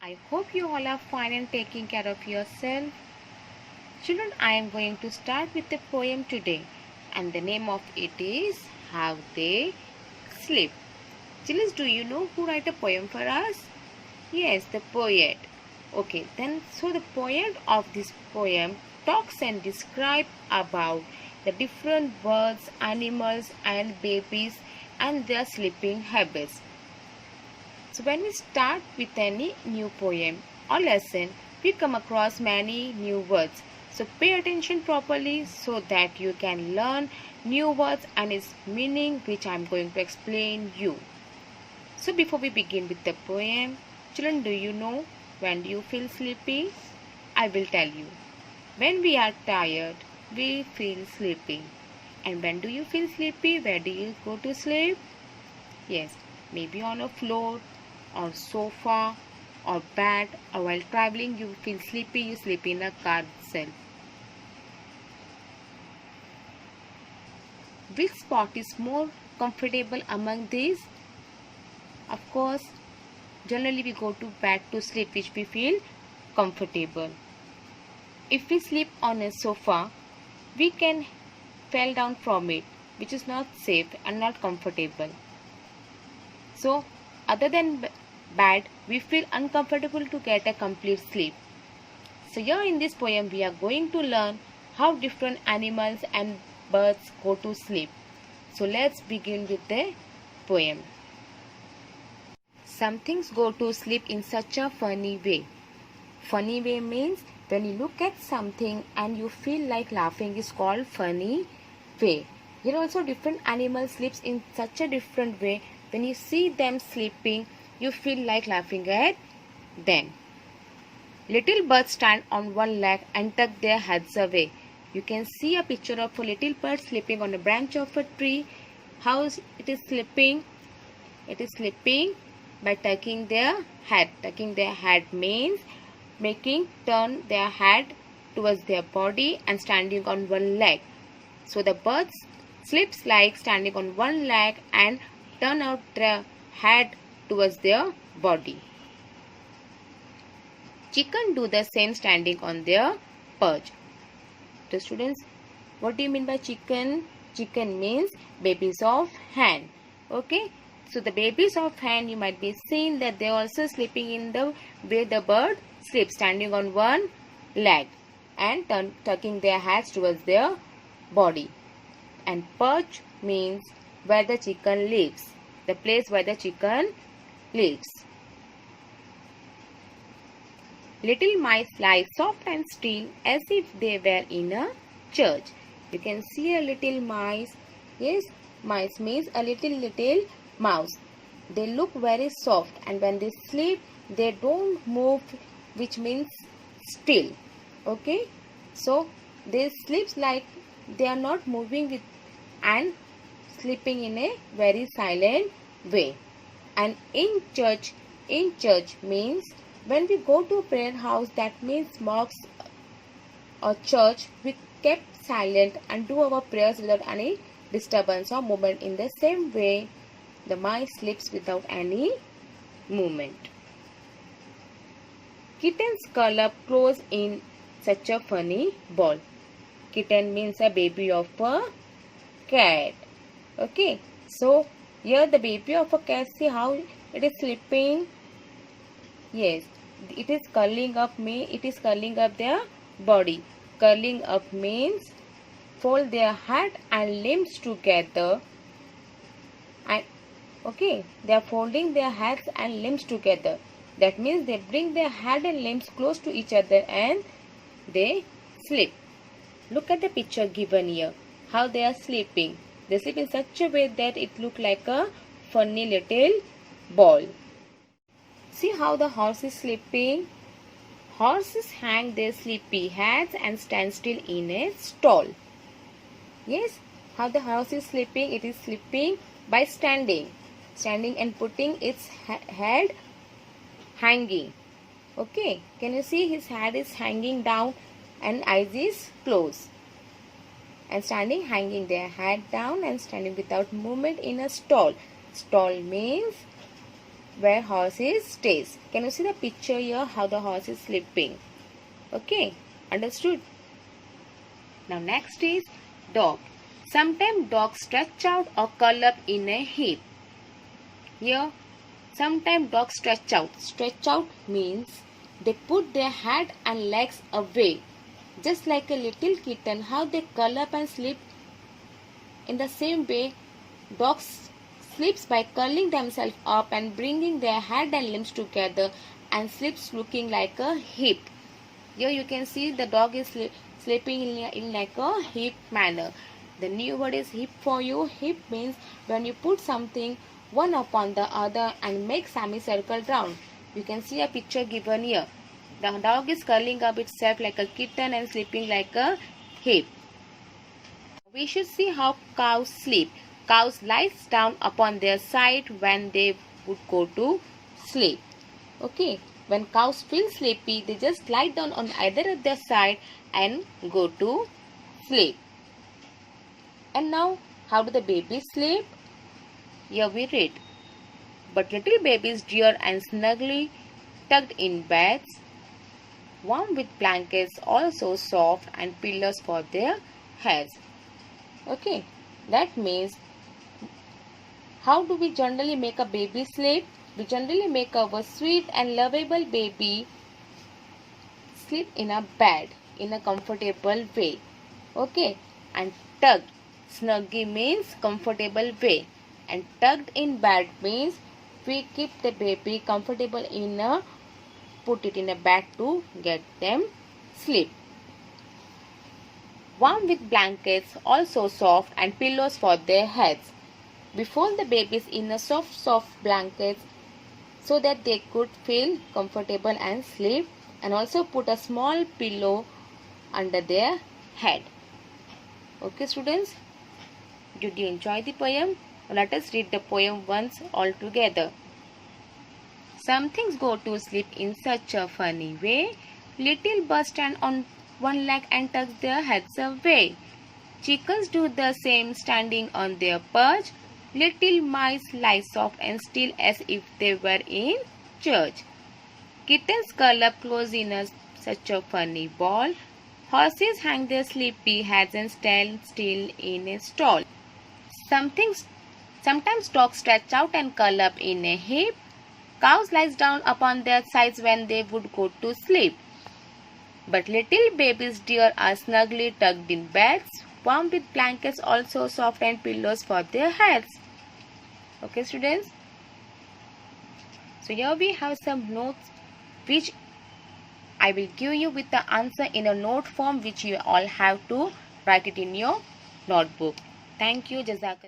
I hope you all are fine and taking care of yourself. Children, I am going to start with a poem today, and the name of it is How They Sleep. Children, do you know who write a poem for us? Yes, the poet. Okay, then so the poet of this poem talks and describes about the different birds, animals and babies and their sleeping habits. So when we start with any new poem or lesson, we come across many new words. So pay attention properly so that you can learn new words and its meaning, which I am going to explain you. So before we begin with the poem, children, do you know when do you feel sleepy? I will tell you. When we are tired, we feel sleepy. And when do you feel sleepy? Where do you go to sleep? Yes, maybe on a floor or sofa or bed, or while traveling you feel sleepy, you sleep in a car itself. Which spot is more comfortable among these? Of course, generally we go to bed to sleep, which we feel comfortable. If we sleep on a sofa, we can fall down from it, which is not safe and not comfortable. So other than bed, we feel uncomfortable to get a complete sleep. So here in this poem we are going to learn how different animals and birds go to sleep. So let's begin with the poem. Some things go to sleep in such a funny way. Funny way means when you look at something and you feel like laughing is called funny way. Here also different animals sleeps in such a different way. When you see them sleeping, you feel like laughing at them. Little birds stand on one leg and tuck their heads away. You can see a picture of a little bird sleeping on a branch of a tree. How it is sleeping? It is sleeping by tucking their head. Tucking their head means turn their head towards their body and standing on one leg. So the bird sleeps like standing on one leg and turn out their head towards their body. Chicken do the same standing on their perch. So students, what do you mean by chicken? Chicken means babies of hen. Okay. So the babies of hen, you might be seeing that they are also sleeping in the way the bird sleeps, standing on one leg and tucking their heads towards their body. And perch means where the chicken lives, the place where the chicken lives. Little mice lie soft and still as if they were in a church. You can see a little mice. Yes, mice means a little mouse. They look very soft, and when they sleep, they don't move, which means still. Okay, so they sleep like they are not moving with and sleeping in a very silent way. And in church means when we go to a prayer house, that means mosque or church, we kept silent and do our prayers without any disturbance or movement. In the same way, the mice sleeps without any movement. Kittens curl up close in such a funny ball. Kitten means a baby of a cat. Okay, so here the baby of a cat, see how it is sleeping. Yes, it is curling up their body. Curling up means fold their head and limbs together. And okay, they are folding their heads and limbs together. That means they bring their head and limbs close to each other and they sleep. Look at the picture given here. How they are sleeping. They sleep in such a way that it looks like a funny little ball. See how the horse is sleeping. Horses hang their sleepy heads and stand still in a stall. Yes, how the horse is sleeping. It is sleeping by standing and putting its head hanging. Okay, can you see his head is hanging down and eyes is closed. And standing, hanging their head down and standing without movement in a stall. Stall means where horse is stays. Can you see the picture here how the horse is sleeping? Okay, understood? Now next is dog. Sometimes dogs stretch out or curl up in a heap. Here, sometimes dogs stretch out. Stretch out means they put their head and legs away. Just like a little kitten, how they curl up and sleep. In the same way, dogs sleeps by curling themselves up and bringing their head and limbs together and sleeps looking like a heap. Here you can see the dog is sleeping in like a heap manner. The new word is heap for you. Heap means when you put something one upon the other and make semicircle round. You can see a picture given here. The dog is curling up itself like a kitten and sleeping like a heap. We should see how cows sleep. Cows lies down upon their side when they would go to sleep. Okay, when cows feel sleepy, they just lie down on either of their side and go to sleep. And now, how do the babies sleep? Here we read. But little babies dear and snugly tucked in beds, warm with blankets also soft and pillows for their heads. Okay, that means how do we generally make a baby sleep? We generally make our sweet and lovable baby sleep in a bed in a comfortable way. Okay, and tucked. Snuggy means comfortable way, and tucked in bed means we keep the baby comfortable put it in a bed to get them sleep. Warm with blankets also soft and pillows for their heads. We fold the babies in a soft blankets so that they could feel comfortable and sleep, and also put a small pillow under their head. Okay students, did you enjoy the poem? Let us read the poem once all together. Some things go to sleep in such a funny way. Little birds stand on one leg and tuck their heads away. Chickens do the same, standing on their perch. Little mice lie soft and still as if they were in church. Kittens curl up close in such a funny ball. Horses hang their sleepy heads and stand still in a stall. Sometimes dogs stretch out and curl up in a heap. Cows lie down upon their sides when they would go to sleep. But little babies dear are snugly tucked in beds, warm with blankets also soft and pillows for their heads. Okay students, so here we have some notes which I will give you with the answer in a note form, which you all have to write it in your notebook. Thank you. Jazakallah.